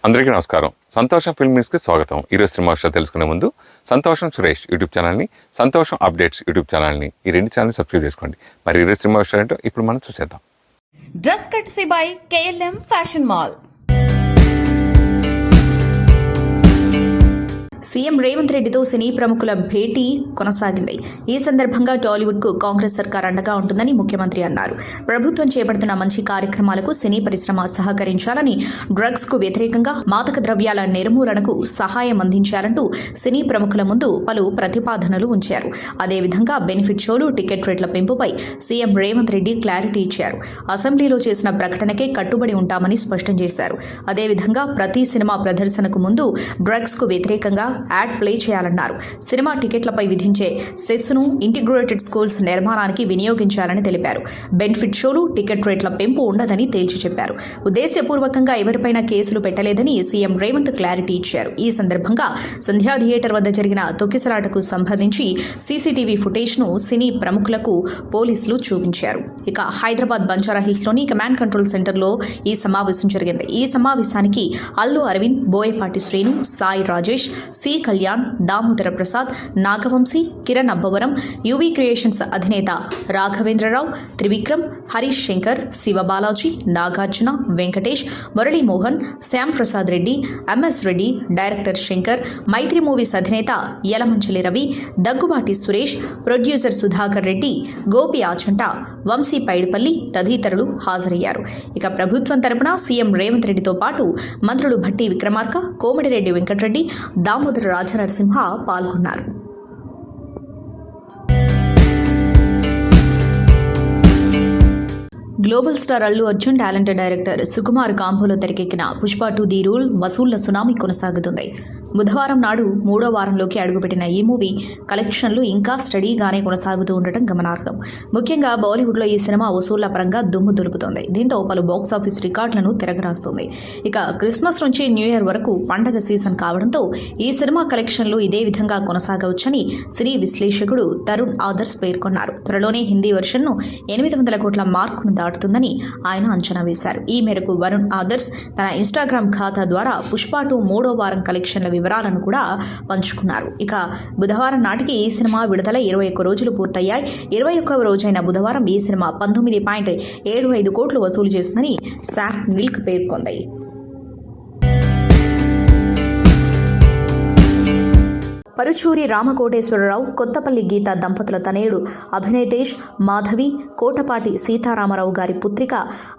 అందరికీ నమస్కారం. సంతోషం ఫిల్మ్ న్యూస్కి స్వాగతం. ఈరోజు సినిమా విషయాలు తెలుసుకునే ముందు సంతోషం సురేష్ యూట్యూబ్ ఛానల్ని, సంతోషం అప్డేట్స్ యూట్యూబ్ ఛానల్ని, ఈ రెండు ఛానల్ని సబ్స్క్రైబ్ చేసుకోండి. మరి ఈరోజు సినిమా విషయాలు ఏంటో ఇప్పుడు మనం చూసేద్దాం. Dress కట్సీ by KLM fashion mall. CM Revanth రెడ్డితో సినీ ప్రముఖుల భేటీ కొనసాగింది. ఈ సందర్భంగా టాలీవుడ్ కు కాంగ్రెస్ సర్కార్ అండగా ఉంటుందని ముఖ్యమంత్రి అన్నారు. ప్రభుత్వం చేపడుతున్న మంచి కార్యక్రమాలకు సినీ పరిశ్రమ సహకరించాలని, డ్రగ్స్ కు వ్యతిరేకంగా మాదక ద్రవ్యాల నిర్మూలనకు సహాయం అందించాలంటూ సినీ ప్రముఖుల ముందు పలు ప్రతిపాదనలు ఉంచారు. అదేవిధంగా బెనిఫిట్ షోలు, టికెట్ రేట్ల పెంపుపై సీఎం రేవంత్ రెడ్డి క్లారిటీ ఇచ్చారు. అసెంబ్లీలో చేసిన ప్రకటనకే కట్టుబడి ఉంటామని స్పష్టం చేశారు. అదేవిధంగా ప్రతి సినిమా ప్రదర్శనకు ముందు డ్రగ్స్ కు వ్యతిరేకంగా యాడ్ ప్లే చేయాలన్నారు. సినిమా టికెట్లపై విధించే సెస్ను ఇంటిగ్రేటెడ్ స్కూల్స్ నిర్మాణానికి వినియోగించాలని తెలిపారు. బెనిఫిట్ షోలు, టికెట్ రేట్ల పెంపు ఉండదని తేల్చి చెప్పారు. ఉద్దేశపూర్వకంగా ఎవరిపైనా కేసులు పెట్టలేదని సీఎం రేవంత్ క్లారిటీ ఇచ్చారు. ఈ సందర్భంగా సంధ్యా థియేటర్ వద్ద జరిగిన తొక్కిసలాటకు సంబంధించి సీసీటీవీ ఫుటేజ్ను సినీ ప్రముఖులకు పోలీసులు చూపించారు. ఇక హైదరాబాద్ బంజారాహిల్స్ లోని కమాండ్ కంట్రోల్ సెంటర్లో ఈ సమావేశం జరిగింది. ఈ సమావేశానికి Allu Aravind, Boyapati Srinu, Sai Rajesh, C Kalyan, Damodara Prasad, Nagavamshi, Kiran Abbavaram, UV creations అధినేత Raghavendra Rao, Trivikram, Harish Shankar, Siva Balaji, Nagarjuna, Venkatesh, Murali Mohan, Shyam Prasad Reddy, MS Reddy, director Shankar, Mythri movies అధినేత యలమంచిలి రవి, దగ్గుబాటి సురేష్, ప్రొడ్యూసర్ సుధాకర్ రెడ్డి, గోపి ఆచంట, వంశీ పైడిపల్లి తదితరులు హాజరయ్యారు. ఇక ప్రభుత్వం తరపున సీఎం రేవంత్ రెడ్డితో పాటు మంత్రులు భట్టి విక్రమార్క, కోమటిరెడ్డి వెంకటరెడ్డి, దామోదర రాజనరసింహ పాల్గొన్నారు. Global star Allu Arjun talented director Sukumar కాంబోలో తెరకెక్కిన పుష్ప 2 ది రూల్ వసూళ్ల సునామీ కొనసాగుతుంది. బుధవారం నాడు 3వ వారంలోకి అడుగుపెట్టిన ఈ మూవీ కలెక్షన్లు ఇంకా స్టడీగానే కొనసాగుతూ ఉండటం గమనార్హం. ముఖ్యంగా బాలీవుడ్లో ఈ సినిమా వసూళ్ల పరంగా దుమ్ము దులుపుతోంది. దీంతో పలు బాక్సాఫీస్ రికార్డులను తిరగరాస్తుంది. ఇక క్రిస్మస్ నుంచి న్యూ ఇయర్ వరకు పండగ సీజన్ కావడంతో ఈ సినిమా కలెక్షన్లు ఇదే విధంగా కొనసాగవచ్చని సినీ విశ్లేషకుడు తరుణ్ ఆదర్శ్ పేర్కొన్నారు. త్వరలోనే హిందీ వెర్షన్ను 800 కోట్ల మార్కును దాటుతుందని ఆయన అంచనా వేశారు. ఈ మేరకు వరుణ్ ఆదర్శ్ తన ఇన్స్టాగ్రామ్ ఖాతా ద్వారా పుష్ప 2 3వ వారం కలెక్షన్ల వివరాలను కూడా పంచుకున్నారు. ఇక బుధవారం నాటికి ఈ సినిమా విడుదల 21 రోజులు పూర్తయ్యాయి. 21వ రోజైన బుధవారం ఈ సినిమా 19.75 కోట్లు వసూలు చేసిందని శాక్ నిల్క్ పేర్కొంది. పరుచూరి రామకోటేశ్వరరావు, కొత్తపల్లి గీత దంపతుల తనయుడు అభినయ్ తేజ్, మాధవి, కోటపాటి సీతారామరావు గారి పుత్రిక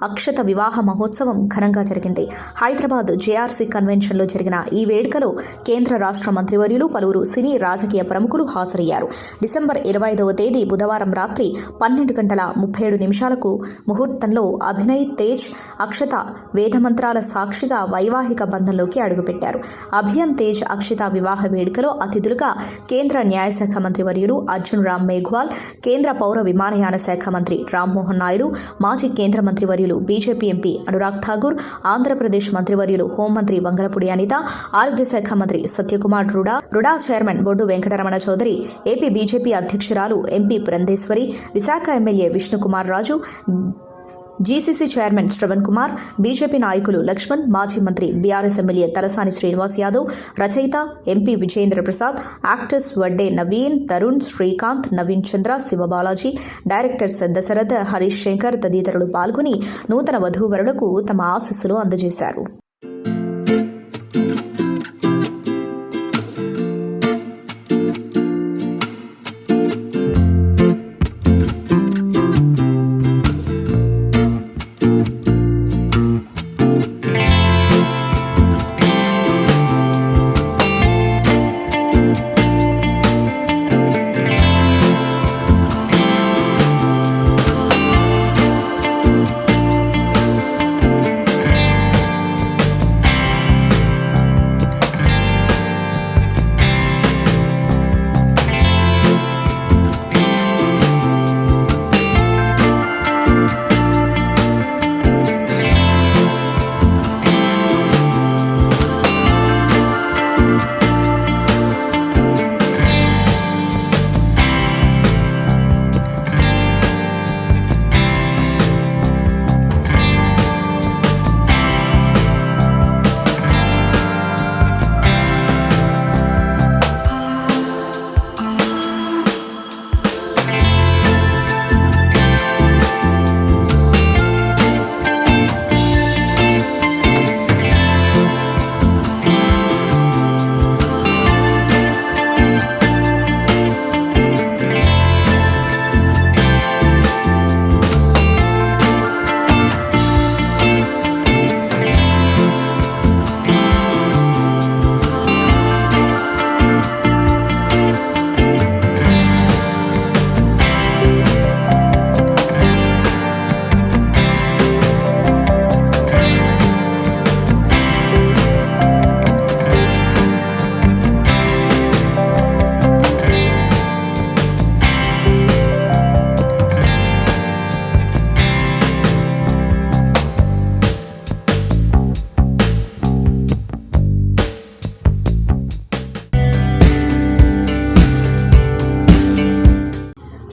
అక్షత వివాహ మహోత్సవం ఘనంగా జరిగింది. హైదరాబాద్ జేఆర్సీ కన్వెన్షన్లో జరిగిన ఈ వేడుకలో కేంద్ర రాష్ట్ర మంత్రివర్యులు, పలువురు సినీ రాజకీయ ప్రముఖులు హాజరయ్యారు. డిసెంబర్ 25వ తేదీ బుధవారం రాత్రి 12:17 ముహూర్తంలో అభినయ్ తేజ్ అక్షత వేదమంత్రాల సాక్షిగా వైవాహిక బంధంలోకి అడుగుపెట్టారు. అభియన్ తేజ్ అక్షత వివాహ వేడుకలో అతిథులుగా కేంద్ర న్యాయశాఖ మంత్రి వర్యులు అర్జున్ రామ్ మేఘ్వాల్, కేంద్ర పౌర విమానయాన శాఖ మంత్రి రామ్మోహన్ నాయుడు, మాజీ కేంద్ర మంత్రి వర్యులు బీజేపీ ఎంపీ అనురాగ్ ఠాగూర్, ఆంధ్రప్రదేశ్ మంత్రివర్యులు హోంమంత్రి వంగలపూడి అనిత, ఆరోగ్య శాఖ మంత్రి Satyakumar RUDA chairman Boddu Venkataramana Chowdary, AP BJP అధ్యక్షురాలు MP Purandeswari, Visakha MLA Vishnukumar Raju, GCC chairman Shravan Kumar, BJP నాయకులు లక్ష్మణ్, మాజీ మంత్రి బీఆర్ఎస్ ఎమ్మెల్యే తలసాని శ్రీనివాస్ యాదవ్, రచయిత MP Vijayendra Prasad, actors Vadde Naveen, Tarun, Srikanth, Naveen Chandra, Sivabalaji, directors Dasarath, Harish Shankar తదితరులు పాల్గొని నూతన వధూవరులకు తమ ఆశీస్సులు అందజేశారు.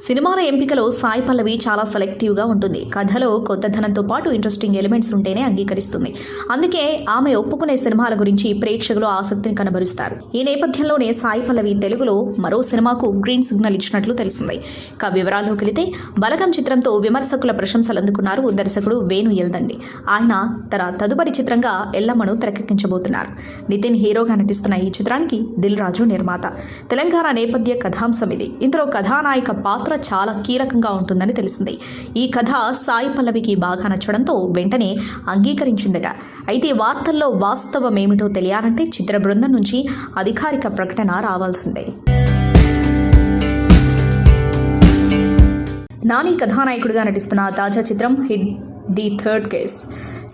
సినిమాల ఎంపికలో సాయి పల్లవి చాలా సెలెక్టివ్గా ఉంటుంది. కథలో కొత్తదనంతో పాటు ఇంట్రెస్టింగ్ ఎలిమెంట్స్ ఉంటేనే అంగీకరిస్తుంది. అందుకే ఆమె ఒప్పుకునే సినిమాల గురించి ప్రేక్షకులు ఆసక్తిని కనబరుస్తారు. ఈ నేపథ్యంలోనే సాయి పల్లవి తెలుగులో మరో సినిమాకు గ్రీన్ సిగ్నల్ ఇచ్చినట్లు తెలిసింది. ఇక వివరాల్లోకి వెళితే బలగం చిత్రంతో విమర్శకుల ప్రశంసలు అందుకున్నారు దర్శకుడు వేణు ఎల్దండి. ఆయన తన తదుపరి చిత్రంగా ఎల్లమ్మను తెరకెక్కించబోతున్నారు. నితిన్ హీరోగా నటిస్తున్న ఈ చిత్రానికి దిల్ రాజు నిర్మాత. తెలంగాణ నేపథ్య కథాంశం ఇది. ఇందులో కథానాయిక పాత్ర చాలా కీలకంగా ఉంటుందని తెలిసింది. ఈ కథ సాయి పల్లవికి బాగా నచ్చడంతో వెంటనే అంగీకరించిందట. అయితే వార్తల్లో వాస్తవమేమిటో తెలియాలంటే చిత్ర బృందం నుంచి అధికారిక ప్రకటన రావాల్సిందే. నాని కథానాయకుడిగా నటిస్తున్న తాజా చిత్రం hit the third case.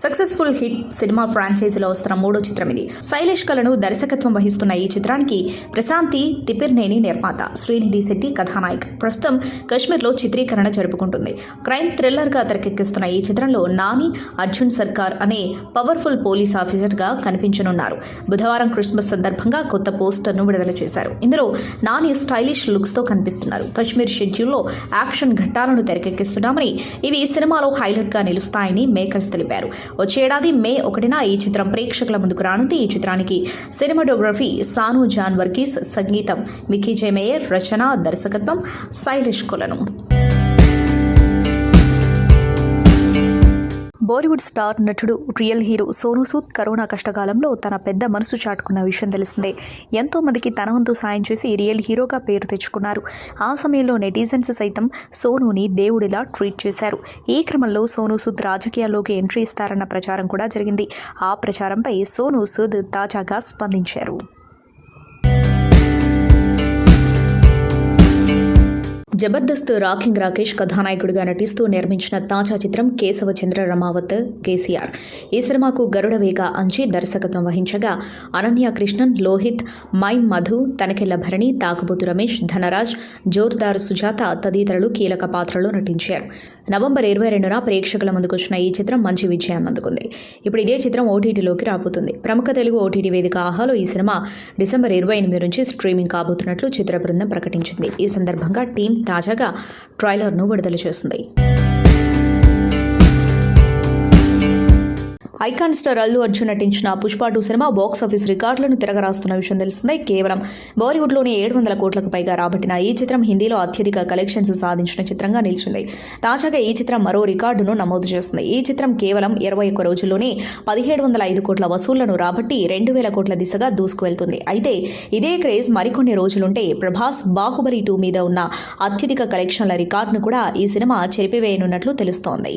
Successful hit cinema ఫ్రాంచైజీలో వస్తున్న మూడో చిత్రం ఇది. శైలేష్ కలను దర్శకత్వం వహిస్తున్న ఈ చిత్రానికి ప్రశాంతి తిపిర్నేని నిర్మాత, శ్రీనిధి శెట్టి కథానాయక్. ప్రస్తుతం కశ్మీర్లో చిత్రీకరణ జరుపుకుంటుంది. క్రైమ్ థ్రిల్లర్గా తెరకెక్కిస్తున్న ఈ చిత్రంలో నాని అర్జున్ సర్కార్ అనే పవర్ఫుల్ పోలీస్ ఆఫీసర్గా కనిపించనున్నారు. బుధవారం క్రిస్మస్ సందర్భంగా కొత్త పోస్టర్ను విడుదల చేశారు. ఇందులో నాని స్టైలిష్ లుక్స్తో కనిపిస్తున్నారు. కశ్మీర్ షెడ్యూల్లో యాక్షన్ ఘట్టాలను తెరకెక్కిస్తున్నామని, ఇవి సినిమాలో హైలైట్గా నిలుస్తాయని మేకర్స్ తెలిపారు. వచ్చే ఏడాది మే 1న ఈ చిత్రం ప్రేక్షకుల ముందుకు రానుంది. ఈ చిత్రానికి సినిమాటోగ్రఫీ సాను జాన్ వర్గీస్, సంగీతం మికీ జే మేయర్, రచన దర్శకత్వం శైలేష్ కొలను. బాలీవుడ్ స్టార్ నటుడు real hero Sonu Sood corona కష్టకాలంలో తన పెద్ద మనసు చాటుకున్న విషయం తెలిసిందే. ఎంతో మందికి తన వంతు సాయం చేసి రియల్ హీరోగా పేరు తెచ్చుకున్నారు. ఆ సమయంలో నెటిజన్స్ సైతం సోనూని దేవుడిలా ట్రీట్ చేశారు. ఈ క్రమంలో సోనూ సూద్ రాజకీయాల్లోకి ఎంట్రీ ఇస్తారన్న ప్రచారం కూడా జరిగింది. ఆ ప్రచారంపై సోనూ సూద్ తాజాగా స్పందించారు. జబర్దస్త్ రాకింగ్ రాకేష్ కథానాయకుడిగా నటిస్తూ నిర్మించిన తాజా చిత్రం కేశవచంద్ర రమావత్ కేసీఆర్. ఈ సినిమాకు గరుడ వేగ అంచి దర్శకత్వం వహించగా అనన్య కృష్ణన్, లోహిత్, మైమ్ మధు, తనకెళ్ల భరణి, తాకుబోతు రమేష్, ధనరాజ్, జోర్దార్ సుజాత తదితరులు కీలక పాత్రలో నటించారు. నవంబర్ 22న ప్రేక్షకుల ముందుకొచ్చిన ఈ చిత్రం మంచి విజయాన్ని అందుకుంది. ఇప్పుడు ఇదే చిత్రం ఓటీటీలోకి రాబోతుంది. ప్రముఖ తెలుగు ఓటీటీ వేదిక ఆహాలో ఈ సినిమా డిసెంబర్ 28 నుంచి స్ట్రీమింగ్ కాబోతున్నట్లు చిత్ర బృందం ప్రకటించింది. ఈ సందర్భంగా టీం తాజాగా ట్రైలర్ను విడుదల చేసింది. ఐకాన్ స్టార్ అల్లు అర్జున్ నటించిన పుష్ప 2 సినిమా బాక్సాఫీస్ రికార్డులను తిరగరాస్తున్న విషయం తెలిసిందే. కేవలం బాలీవుడ్లోని 700 కోట్లకు పైగా రాబట్టిన ఈ చిత్రం హిందీలో అత్యధిక కలెక్షన్స్ సాధించిన చిత్రంగా నిలిచింది. తాజాగా ఈ చిత్రం మరో రికార్డును నమోదు చేస్తుంది. ఈ చిత్రం కేవలం 21 రోజుల్లోనే 1705 కోట్ల వసూళ్లను రాబట్టి 2000 కోట్ల దిశగా దూసుకువెళ్తుంది. అయితే ఇదే క్రేజ్ మరికొన్ని రోజులుంటే ప్రభాస్ బాహుబలి 2 మీద ఉన్న అత్యధిక కలెక్షన్ల రికార్డును కూడా ఈ సినిమా చెరిపివేయనున్నట్లు తెలుస్తోంది.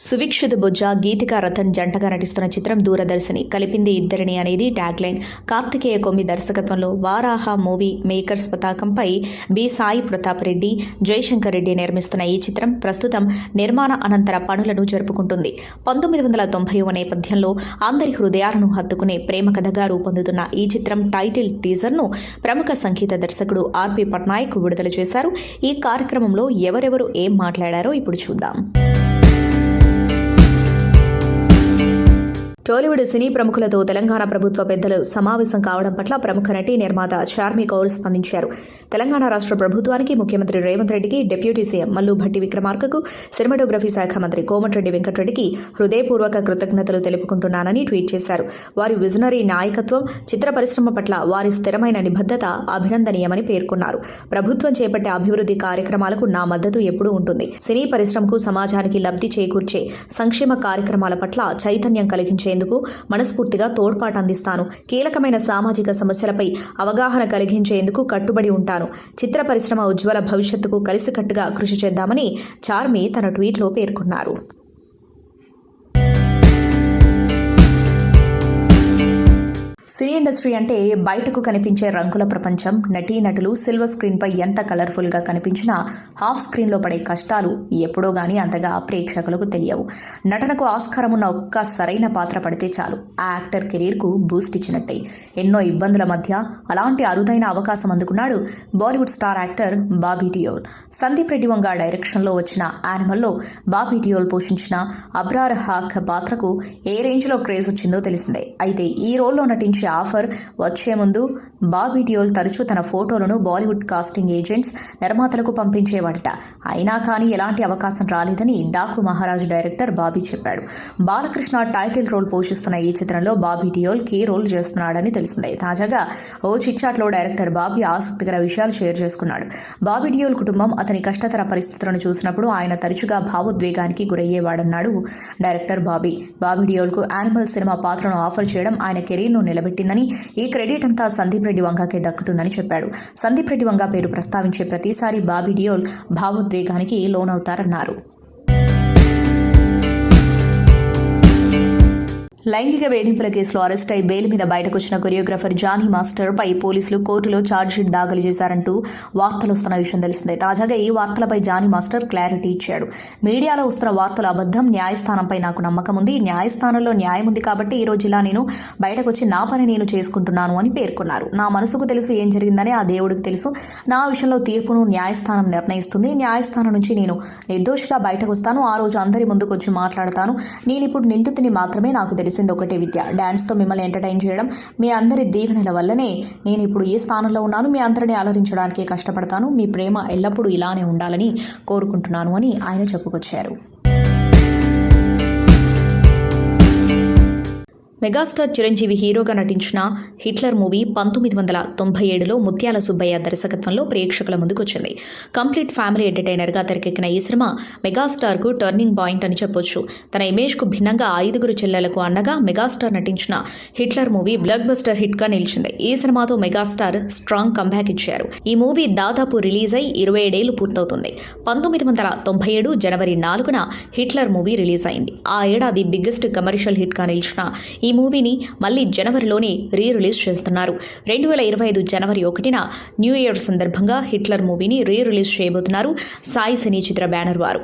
సువిక్షిత్ బొజ్జ, గీతికా రతన్ జంటగా నటిస్తున్న చిత్రం దూరదర్శిని కలిపింది ఇద్దరిని అనేది ట్యాగ్లైన్. కార్తికేయ కొమ్మి దర్శకత్వంలో వారాహ మూవీ మేకర్స్ పతాకంపై బి సాయి ప్రతాప్ రెడ్డి, జయశంకర్ రెడ్డి నిర్మిస్తున్న ఈ చిత్రం ప్రస్తుతం నిర్మాణ అనంతర పనులను జరుపుకుంటుంది. 1990వ నేపథ్యంలో అందరి హృదయాలను హత్తుకునే ప్రేమ కథగా రూపొందుతున్న ఈ చిత్రం టైటిల్ టీజర్ను ప్రముఖ సంగీత దర్శకుడు ఆర్పి పట్నాయక్ విడుదల చేశారు. ఈ కార్యక్రమంలో ఎవరెవరు ఏం మాట్లాడారో ఇప్పుడు చూద్దాం. టాలీవుడ్ సినీ ప్రముఖులతో తెలంగాణ ప్రభుత్వ పెద్దలు సమావేశం కావడం పట్ల ప్రముఖ నటి నిర్మాత చార్మి కౌర్ స్పందించారు. తెలంగాణ రాష్ట్ర ప్రభుత్వానికి, ముఖ్యమంత్రి రేవంత్ రెడ్డికి, డిప్యూటీ సీఎం మల్లు భట్టి విక్రమార్కకు, సినిమాటోగ్రఫీ శాఖ మంత్రి కోమటిరెడ్డి వెంకటరెడ్డికి హృదయపూర్వక కృతజ్ఞతలు తెలుపుకుంటున్నానని ట్వీట్ చేశారు. వారి విజనరీ నాయకత్వం, చిత్ర పరిశ్రమ పట్ల వారి స్థిరమైన నిబద్ధత అభినందనీయమని పేర్కొన్నారు. ప్రభుత్వం చేపట్టే అభివృద్ధి కార్యక్రమాలకు నా మద్దతు ఎప్పుడూ ఉంటుంది. సినీ పరిశ్రమకు, సమాజానికి లబ్ధి చేకూర్చే సంక్షేమ కార్యక్రమాల పట్ల చైతన్యం కలిగించే మనస్ఫూర్తిగా తోడ్పాటు అందిస్తాను. కీలకమైన సామాజిక సమస్యలపై అవగాహన కలిగించేందుకు కట్టుబడి ఉంటాను. చిత్ర పరిశ్రమ ఉజ్వల భవిష్యత్తుకు కలిసికట్టుగా కృషి చేద్దామని చార్మి తన ట్వీట్లో పేర్కొన్నారు. సినీ ఇండస్ట్రీ అంటే బయటకు కనిపించే రంగుల ప్రపంచం. నటీనటులు సిల్వర్ స్క్రీన్పై ఎంత కలర్ఫుల్గా కనిపించినా హాఫ్ స్క్రీన్లో పడే కష్టాలు ఎప్పుడో గానీ అంతగా ప్రేక్షకులకు తెలియవు. నటనకు ఆస్కారం ఉన్న ఒక్క సరైన పాత్ర పడితే చాలు ఆ యాక్టర్ కెరీర్కు బూస్ట్ ఇచ్చినట్టే. ఎన్నో ఇబ్బందుల మధ్య అలాంటి అరుదైన అవకాశం అందుకున్నాడు బాలీవుడ్ స్టార్ యాక్టర్ బాబీ డియోల్. సందీప్ రెడ్డి వంగ డైరెక్షన్లో వచ్చిన యానిమల్లో బాబీ డియోల్ పోషించిన అబ్రార్ హాక్ పాత్రకు ఏ రేంజ్లో క్రేజ్ వచ్చిందో తెలిసిందే. అయితే ఈ రోల్లో నటించే నుంచి ఆఫర్ వచ్చే ముందు బాబీ డియోల్ తరచూ తన ఫోటోలను బాలీవుడ్ కాస్టింగ్ ఏజెంట్స్ నిర్మాతలకు పంపించేవాడట. అయినా కానీ ఎలాంటి అవకాశం రాలేదని డాకు మహారాజ్ డైరెక్టర్ బాబీ చెప్పాడు. బాలకృష్ణ టైటిల్ రోల్ పోషిస్తున్న ఈ చిత్రంలో బాబీ డియోల్ కీ రోల్ చేస్తున్నాడని తెలిసిందే. తాజాగా ఓ చిట్చాట్లో డైరెక్టర్ బాబీ ఆసక్తికర విషయాలు షేర్ చేసుకున్నాడు. బాబీ డియోల్ కుటుంబం అతని కష్టతర పరిస్థితులను చూసినప్పుడు ఆయన తరచుగా భావోద్వేగానికి గురయ్యేవాడన్నాడు డైరెక్టర్ బాబీ. బాబీ డియోల్కు యానిమల్ సినిమా పాత్రను ఆఫర్ చేయడం ఆయన కెరీర్ను నిలబెట్టిందని, ఈ క్రెడిట్ అంతా సందీప్ రెడ్డి వంగకే దక్కుతుందని చెప్పాడు. సందీప్ రెడ్డి వంగ పేరు ప్రస్తావించే ప్రతిసారి బాబీ డియోల్ భావోద్వేగానికి లోనవుతారన్నారు. లైంగిక వేధింపుల కేసులో అరెస్ట్ అయి బెయిల్ మీద బయటకొచ్చిన కొరియోగ్రాఫర్ జానీ మాస్టర్ పై పోలీసులు కోర్టులో ఛార్జ్షీట్ దాఖలు చేశారంటూ వార్తలు వస్తున్న విషయం తెలిసిందే. తాజాగా ఈ వార్తలపై జానీ మాస్టర్ క్లారిటీ ఇచ్చాడు. మీడియాలో వస్తున్న వార్తలు అబద్ధం, న్యాయస్థానంపై నాకు నమ్మకం ఉంది, న్యాయస్థానంలో న్యాయం ఉంది కాబట్టి ఈ రోజు ఇలా నేను బయటకొచ్చి నా పని నేను చేసుకుంటున్నాను అని పేర్కొన్నారు. నా మనసుకు తెలుసు ఏం జరిగిందని, ఆ దేవుడికి తెలుసు. నా విషయంలో తీర్పును న్యాయస్థానం నిర్ణయిస్తుంది. న్యాయస్థానం నుంచి నేను నిర్దోషిగా బయటకు వస్తాను. ఆ రోజు అందరి ముందుకు వచ్చి మాట్లాడతాను. నేను ఇప్పుడు నిందితుని మాత్రమే. నాకు తెలిసింది ఒకటే విద్య, డాన్స్తో మిమ్మల్ని ఎంటర్టైన్ చేయడం. మీ అందరి దీవెనల వల్లనే నేను ఇప్పుడు ఈ స్థానంలో ఉన్నాను. మీ అందరినీ అలరించడానికి కష్టపడతాను. మీ ప్రేమ ఎల్లప్పుడూ ఇలానే ఉండాలని కోరుకుంటున్నాను అని ఆయన చెప్పుకొచ్చారు. మెగాస్టార్ చిరంజీవి హీరోగా నటించిన హిట్లర్ మూవీ 1997లో ముత్యాల సుబ్బయ్య దర్శకత్వంలో ప్రేక్షకుల ముందుకొచ్చింది. కంప్లీట్ ఫ్యామిలీ ఎంటర్టైనర్గా తెరకెక్కిన ఈ సినిమా మెగాస్టార్కు టర్నింగ్ పాయింట్ అని చెప్పొచ్చు. తన ఇమేజ్కు భిన్నంగా 5 చెల్లెలకు అండగా మెగాస్టార్ నటించిన హిట్లర్ మూవీ బ్లాక్ బస్టర్ హిట్గా నిలిచింది. ఈ సినిమాతో మెగాస్టార్ స్ట్రాంగ్ కంబ్యాక్ ఇచ్చారు. ఈ మూవీ దాదాపు రిలీజ్ అయి 27 ఏళ్లు పూర్తవుతుంది. 1997 జనవరి 4న హిట్లర్ మూవీ రిలీజ్ అయింది. ఆ ఏడాది బిగ్గెస్ట్ కమర్షియల్ హిట్గా నిలిచిన ఈ మూవీని మళ్లీ జనవరిలోనే రిలీజ్ చేస్తున్నారు. 2025 జనవరి 1న న్యూ ఇయర్ సందర్భంగా హిట్లర్ మూవీని రిలీజ్ చేయబోతున్నారు సాయి సినీ చిత్ర బ్యానర్ వారు.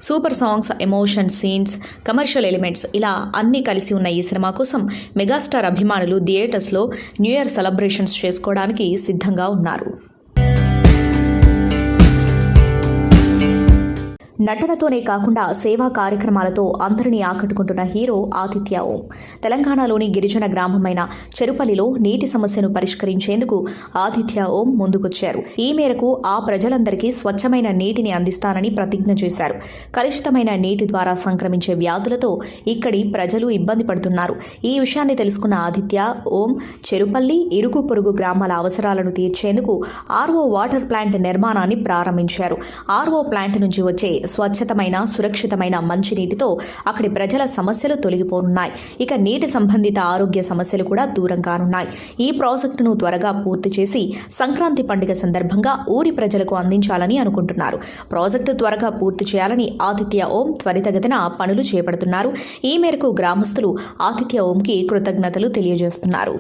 Super songs, emotion scenes, commercial elements ఇలా అన్నీ కలిసి ఉన్న ఈ సినిమా కోసం మెగాస్టార్ అభిమానులు థియేటర్స్లో న్యూ ఇయర్ సెలబ్రేషన్స్ చేసుకోవడానికి సిద్ధంగా ఉన్నారు. నటనతోనే కాకుండా సేవా కార్యక్రమాలతో అందరినీ ఆకట్టుకుంటున్న హీరో ఆదిత్య ఓం. తెలంగాణలోని గిరిజన గ్రామమైన చెరుపల్లిలో నీటి సమస్యను పరిష్కరించేందుకు ఆదిత్య ఓం ముందుకొచ్చారు. ఈ మేరకు ఆ ప్రజలందరికీ స్వచ్ఛమైన నీటిని అందిస్తానని ప్రతిజ్ఞ చేశారు. కలుషితమైన నీటి ద్వారా సంక్రమించే వ్యాధులతో ఇక్కడి ప్రజలు ఇబ్బంది పడుతున్నారు. ఈ విషయాన్ని తెలుసుకున్న ఆదిత్య ఓం చెరుపల్లి, ఇరుగు పొరుగు గ్రామాల అవసరాలను తీర్చేందుకు ఆర్ఓ వాటర్ ప్లాంట్ నిర్మాణాన్ని ప్రారంభించారు. ఆర్ఓ ప్లాంట్ నుంచి వచ్చే స్వచ్ఛతమైన, సురక్షితమైన మంచినీటితో అక్కడి ప్రజల సమస్యలు తొలగిపోనున్నాయి. ఇక నీటి సంబంధిత ఆరోగ్య సమస్యలు కూడా దూరం కానున్నాయి. ఈ ప్రాజెక్టును త్వరగా పూర్తి చేసి సంక్రాంతి పండుగ సందర్భంగా ఊరి ప్రజలకు అందించాలని అనుకుంటున్నారు. ప్రాజెక్టు త్వరగా పూర్తి చేయాలని ఆదిత్య ఓం త్వరితగతిన పనులు చేపడుతున్నారు. ఈ మేరకు గ్రామస్తులు ఆదిత్య ఓంకి కృతజ్ఞతలు తెలియజేస్తున్నారు.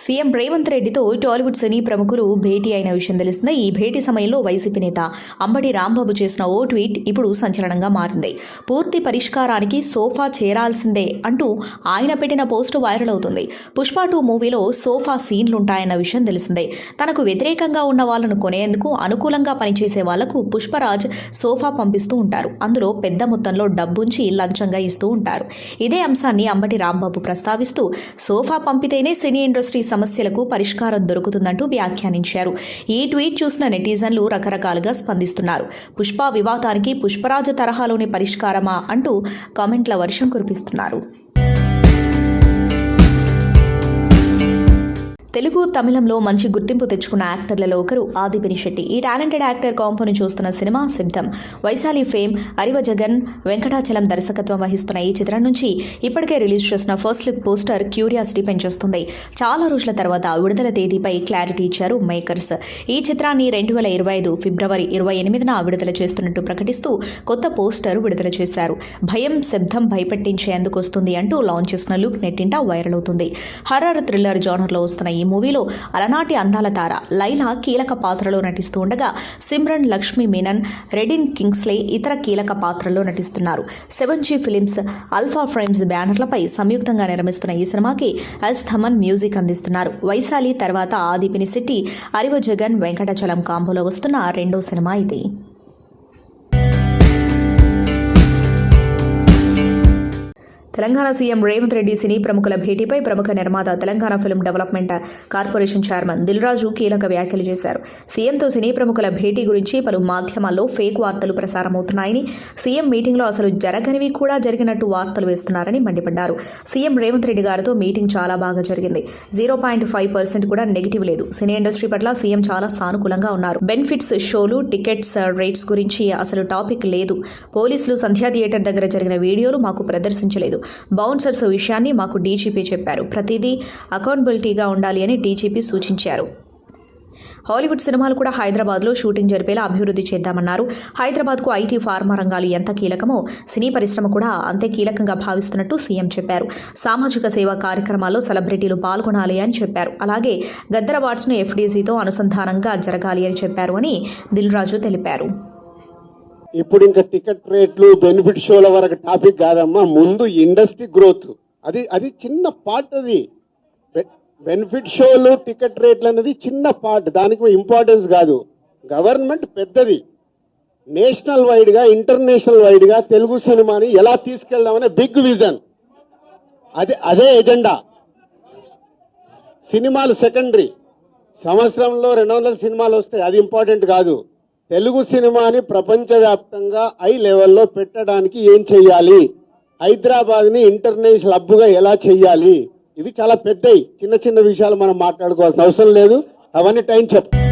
సీఎం రేవంత్ రెడ్డితో టాలీవుడ్ సినీ ప్రముఖులు భేటీ అయిన విషయం తెలిసిందే. ఈ భేటీ సమయంలో వైసీపీ నేత అంబటి రాంబాబు చేసిన ఓ ట్వీట్ ఇప్పుడు సంచలనంగా మారింది. పూర్తి పరిష్కారానికి సోఫా చేరాల్సిందే అంటూ ఆయన పెట్టిన పోస్టు వైరల్ అవుతుంది. పుష్ప 2 మూవీలో సోఫా సీన్లుంటాయన్న విషయం తెలిసిందే. తనకు వ్యతిరేకంగా ఉన్న వాళ్లను కొనేందుకు అనుకూలంగా పనిచేసే వాళ్లకు పుష్పరాజ్ సోఫా పంపిస్తూ ఉంటారు. అందులో పెద్ద మొత్తంలో డబ్బుంచి లంచంగా ఇస్తూ ఉంటారు. ఇదే అంశాన్ని అంబటి రాంబాబు ప్రస్తావిస్తూ సోఫా పంపితేనే సినీ ఇండస్ట్రీ సమస్యలకు పరిష్కారం దొరుకుతుందంటూ వ్యాఖ్యానించారు. ఈ ట్వీట్ చూసిన నెటిజన్లు రకరకాలుగా స్పందిస్తున్నారు. పుష్ప వివాదానికి పుష్పరాజు తరహాలోని పరిష్కారమా అంటూ కామెంట్ల వర్షం కురిపిస్తున్నారు. తెలుగు, తమిళంలో మంచి గుర్తింపు తెచ్చుకున్న యాక్టర్లలో ఒకరు ఆది పినిశెట్టి. ఈ టాలెంటెడ్ యాక్టర్ కాంపోను చూస్తున్న సినిమా సిద్ధం. వైశాలి ఫేమ్ అరివ జగన్ వెంకటాచలం దర్శకత్వం వహిస్తున్న ఈ చిత్రం నుంచి ఇప్పటికే రిలీజ్ చేసిన ఫస్ట్ లుక్ పోస్టర్ క్యూరియాసిటీ పెంచేస్తుంది. చాలా రోజుల తర్వాత విడుదల తేదీపై క్లారిటీ ఇచ్చారు మేకర్స్. ఈ చిత్రాన్ని 2025 ఫిబ్రవరి 28న విడుదల చేస్తున్నట్టు ప్రకటిస్తూ కొత్త పోస్టర్ విడుదల చేశారు. భయం శబ్దం భయపెట్టించేందుకు వస్తుంది అంటూ లాంచ్ చేసిన లుక్ నెట్టింట వైరల్ అవుతుంది. హర్రర్ థ్రిల్లర్ జోనర్లో వస్తున్న ఈ మూవీలో అలనాటి అందాల తార లైలా కీలక పాత్రలో నటిస్తూ ఉండగా సిమ్రన్, లక్ష్మీ మీనన్, రెడిన్ కింగ్స్లే ఇతర కీలక పాత్రల్లో నటిస్తున్నారు. 7G ఫిలిమ్స్, అల్ఫా ఫ్రేమ్స్ బ్యానర్లపై సంయుక్తంగా నిర్మిస్తున్న ఈ సినిమాకి ఎస్ థమన్ మ్యూజిక్ అందిస్తున్నారు. వైశాలి తర్వాత ఆది పినిశెట్టి, అరివ జగన్, వెంకటాచలం కాంబోలో వస్తున్న రెండో సినిమా ఇది. తెలంగాణ సీఎం రేవంత్ రెడ్డి సినీ ప్రముఖుల భేటీపై ప్రముఖ నిర్మాత Telangana film development corporation chairman Dil Raju కీలక వ్యాఖ్యలు చేశారు. సీఎంతో సినీ ప్రముఖుల భేటీ గురించి పలు మాధ్యమాల్లో ఫేక్ వార్తలు ప్రసారమవుతున్నాయని, సీఎం మీటింగ్లో అసలు జరగనివి కూడా జరిగినట్టు వార్తలు వేస్తున్నారని మండిపడ్డారు. సీఎం రేవంత్ రెడ్డి గారితో మీటింగ్ చాలా బాగా జరిగింది. 0.5% కూడా నెగిటివ్ లేదు. సినీ ఇండస్ట్రీ పట్ల సీఎం చాలా సానుకూలంగా ఉన్నారు. బెనిఫిట్స్ షోలు, టికెట్స్ రేట్స్ గురించి అసలు టాపిక్ లేదు. పోలీసులు సంధ్యా థియేటర్ దగ్గర జరిగిన వీడియోలు మాకు ప్రదర్శించలేదు. బౌన్సర్స్ విషయాన్ని మాకు డీజీపీ చెప్పారు. ప్రతిదీ అకౌంటబిలిటీగా ఉండాలి అని డీజీపీ సూచించారు. హాలీవుడ్ సినిమాలు కూడా హైదరాబాద్లో షూటింగ్ జరిపేలా అభివృద్ధి చేద్దామన్నారు. హైదరాబాద్కు ఐటీ, ఫార్మా రంగాలు ఎంత కీలకమో సినీ పరిశ్రమ కూడా అంతే కీలకంగా భావిస్తున్నట్టు సీఎం చెప్పారు. సామాజిక సేవా కార్యక్రమాల్లో సెలబ్రిటీలు పాల్గొనాలి అని చెప్పారు. అలాగే గద్దర్ అవార్డ్స్ను ఎఫ్డీసీతో అనుసంధానంగా జరగాలి అని చెప్పారు అని దిల్ రాజు తెలిపారు. ఇప్పుడు ఇంకా టికెట్ రేట్లు, బెనిఫిట్ షోల వరకు టాపిక్ కాదమ్మా. ముందు ఇండస్ట్రీ గ్రోత్ అది చిన్న పార్ట్. అది బెనిఫిట్ షోలు, టికెట్ రేట్లు అనేది చిన్న పార్ట్. దానికి ఇంపార్టెన్స్ కాదు. గవర్నమెంట్ పెద్దది. నేషనల్ వైడ్ గా, ఇంటర్నేషనల్ వైడ్ గా తెలుగు సినిమాని ఎలా తీసుకెళ్దామనే బిగ్ విజన్. అదే ఎజెండా. సినిమాలు సెకండరీ. సంవత్సరంలో 200 సినిమాలు వస్తాయి, అది ఇంపార్టెంట్ కాదు. తెలుగు సినిమాని ప్రపంచవ్యాప్తంగా హై లెవెల్లో పెట్టడానికి ఏం చెయ్యాలి, హైదరాబాద్ని ఇంటర్నేషనల్ హబ్గా ఎలా చెయ్యాలి, ఇవి చాలా పెద్దవి. చిన్న చిన్న విషయాలు మనం మాట్లాడుకోవాల్సిన అవసరం లేదు. అవన్నీ టైం చెప్తాం.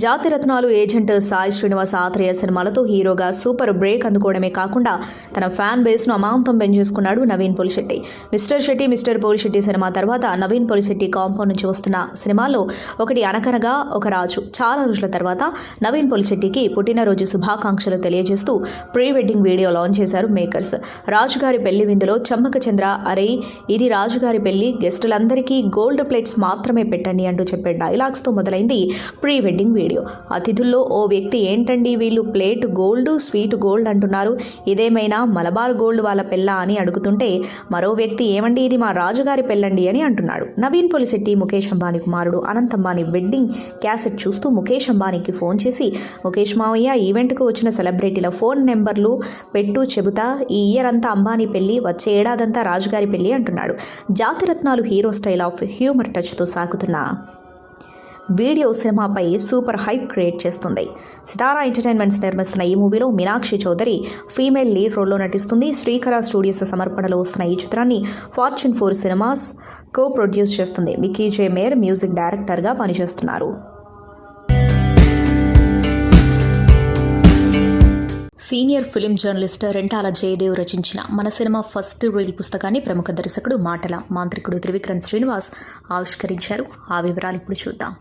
జాతిరత్నాలు ఏజెంట్ సాయి శ్రీనివాస్ ఆత్రేయ సినిమాలతో హీరోగా సూపర్ బ్రేక్ అందుకోవడమే కాకుండా తన ఫ్యాన్ బేస్ను అమాంతం పెంచేసుకున్నాడు Naveen Polishetty. Mister Shetty, mister Polishetty cinema తర్వాత నవీన్ పోలిశెట్టి కాంపౌండ్ నుంచి వస్తున్న సినిమాల్లో ఒకటి అనకనగా ఒక రాజు. చాలా రోజుల తర్వాత నవీన్ పోలిశెట్టికి పుట్టినరోజు శుభాకాంక్షలు తెలియజేస్తూ ప్రీ వెడ్డింగ్ వీడియో లాంచ్ చేశారు మేకర్స్. రాజుగారి పెళ్లి విందులో చమ్మక చంద్ర అరే ఇది రాజుగారి పెళ్లి, గెస్టులందరికీ గోల్డ్ ప్లేట్స్ మాత్రమే పెట్టండి అంటూ చెప్పే డైలాగ్స్తో మొదలైంది ప్రీ వెడ్డింగ్ వీడియో. అతిథుల్లో ఓ వ్యక్తి ఏంటండి వీళ్ళు ప్లేట్ గోల్డ్, స్వీట్ గోల్డ్ అంటున్నారు, ఇదేమైనా మలబార్ గోల్డ్ వాళ్ళ పెళ్ళ అని అడుగుతుంటే మరో వ్యక్తి ఏమండి ఇది మా రాజుగారి పెళ్ళండి అని అంటున్నాడు. నవీన్ పోలిశెట్టి ముఖేష్ అంబానీ కుమారుడు అనంత్ అంబానీ వెడ్డింగ్ క్యాసెట్ చూస్తూ ముఖేష్ అంబానీకి ఫోన్ చేసి, ముఖేష్ మావయ్య ఈవెంట్కు వచ్చిన సెలబ్రిటీల ఫోన్ నెంబర్లు పెట్టు చెబుతా, ఈ ఇయర్ అంతా అంబానీ పెళ్లి, వచ్చే ఏడాదంతా రాజుగారి పెళ్లి అంటున్నాడు. జాతిరత్నాలు హీరో స్టైల్ ఆఫ్ హ్యూమర్ టచ్తో సాగుతున్న వీడియో సినిమాపై సూపర్ హైప్ క్రియేట్ చేస్తుంది. సితారా ఎంటర్టైన్మెంట్స్ నిర్మిస్తున్న ఈ మూవీలో మీనాక్షి చౌదరి ఫీమేల్ లీడ్ రోల్లో నటిస్తుంది. శ్రీకర స్టూడియోస్ సమర్పణలో వస్తున్న ఈ చిత్రాన్ని ఫార్చ్యూన్ 4 సినిమాస్ కో ప్రొడ్యూస్ చేస్తుంది. మిక్కీ జే మేయర్ మ్యూజిక్ డైరెక్టర్గా పనిచేస్తున్నారు. Senior film journalist Rentala Jayadev రచించిన మన సినిమా ఫస్ట్ రీల్ పుస్తకాన్ని ప్రముఖ దర్శకుడు మాటల మాంత్రికుడు త్రివిక్రమ్ శ్రీనివాస్ ఆవిష్కరించారు. ఆ వివరాలు ఇప్పుడు చూద్దాం.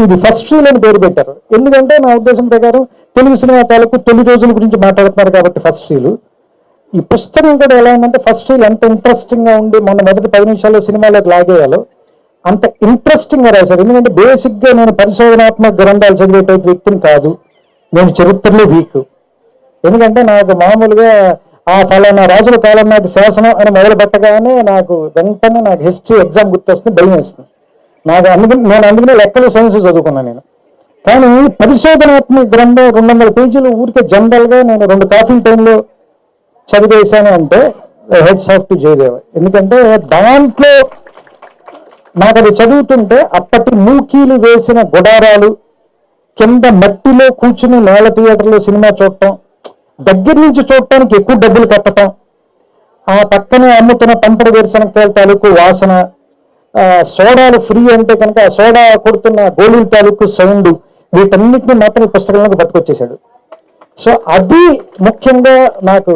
ఇది ఫస్ట్ రీల్ అని పేరు పెట్టారు. ఎందుకంటే నా ఉద్దేశం ప్రకారం తెలుగు సినిమా తాలూకు 9 రోజుల గురించి మాట్లాడుతున్నారు కాబట్టి ఫస్ట్ రీలు. ఈ పుస్తకం కూడా ఎలా ఉందంటే ఫస్ట్ రీల్ ఎంత ఇంట్రెస్టింగ్గా ఉండి మొన్న మొదటి 10 నిమిషాల్లో సినిమాలోకి లాగేయాలో అంత ఇంట్రెస్టింగ్గా రాశారు. ఎందుకంటే బేసిక్గా నేను పరిశోధనాత్మక గ్రంథాలు చదివే టైప్ వ్యక్తిని కాదు, నేను చరిత్రలో వీక్. ఎందుకంటే నాకు మామూలుగా ఆ ఫలానా రాజుల కాలం నాటి శాసనం అని మొదలు పెట్టగానే వెంటనే నాకు హిస్టరీ ఎగ్జామ్ గుర్తొస్తుంది, భయం వేస్తుంది నాకు. నేను అందుకనే లెక్కలు సైన్స్ చదువుకున్నాను నేను. కానీ పరిశోధనాత్మక గ్రంథం 200 పేజీలు ఊరికే జనరల్గా నేను 2 కాఫీ టైంలో చదివేశాను అంటే హెడ్స్ ఆఫ్ టు జయదేవ. ఎందుకంటే దాంట్లో నాకు అది చదువుతుంటే అప్పటి మూకీలు వేసిన గుడారాలు, కింద మట్టిలో కూర్చుని నేల థియేటర్లో సినిమా చూడటం, దగ్గర నుంచి చూడటానికి ఎక్కువ డబ్బులు కట్టడం, ఆ పక్కనే అమ్ముతున్న పంపడ వేరుశనక్కాయల తాలూకు వాసన, సోడాలు ఫ్రీ అంటే కనుక ఆ సోడా కొడుతున్న గోళీల తాలూకు సౌండ్, వీటన్నిటిని మాత్రం ఈ పుస్తకంలోకి పట్టుకొచ్చేశాడు. సో అది ముఖ్యంగా నాకు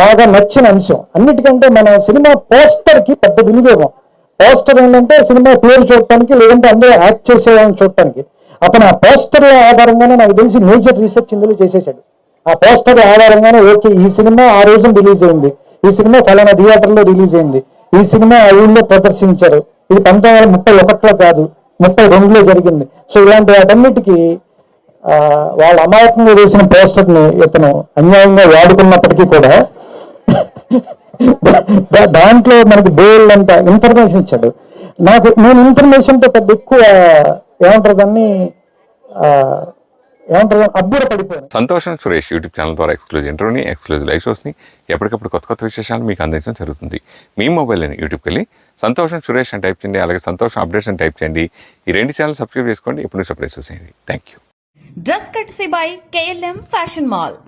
బాగా నచ్చిన అంశం. అన్నిటికంటే మన సినిమా పోస్టర్కి పెద్ద విలువేమో. పోస్టర్ ఏంటంటే సినిమా పేరు చూడటానికి, లేదంటే అందులో యాక్ట్ చేసేవాళ్ళని చూడటానికి. అతను ఆ పోస్టర్ల ఆధారంగానే నాకు తెలిసి మేజర్ రీసెర్చ్ ఇందులో చేసేసాడు. ఆ పోస్టర్ ఆధారంగానే ఓకే ఈ సినిమా ఆ రోజున రిలీజ్ అయింది, ఈ సినిమా ఫలానా థియేటర్లో రిలీజ్ అయింది, ఈ సినిమా ఆ ఊళ్ళో ప్రదర్శించారు, ఇది 1931లో కాదు 32లో జరిగింది. సో ఇలాంటి వాటన్నిటికీ వాళ్ళ అమాయకంగా వేసిన పోస్టర్ని ఇతను అన్యాయంగా వాడుకున్నప్పటికీ కూడా దాంట్లో మనకి బోల్డ్ అంత ఇన్ఫర్మేషన్ ఇచ్చాడు. నేను ఇన్ఫర్మేషన్తో పెద్ద ఎక్కువ ఏమంటారు అబ్బుర పడిపోయాను. సంతోషం సురేష్ యూట్యూబ్ ఛానల్ ద్వారా ఎక్స్క్లూజివ్ ఇంటర్వ్యూని, ఎక్స్క్లూజివ్ లైవ్ షోస్ని, ఎప్పటికప్పుడు కొత్త విశేషాలు మీకు అందించడం జరుగుతుంది. మీ మొబైల్ని యూట్యూబ్కి వెళ్ళి సంతోషం సురేష్ అని టైప్ చేయండి, అలాగే సంతోషం అప్డేట్స్ అని టైప్ చేయండి. ఈ 2 ఛానల్ సబ్స్క్రైబ్ చేసుకోండి. ఎప్పుడు సబ్స్క్రైబ్ చూసేయండి. Thank you. Dress కట్సీ by KLM fashion mall.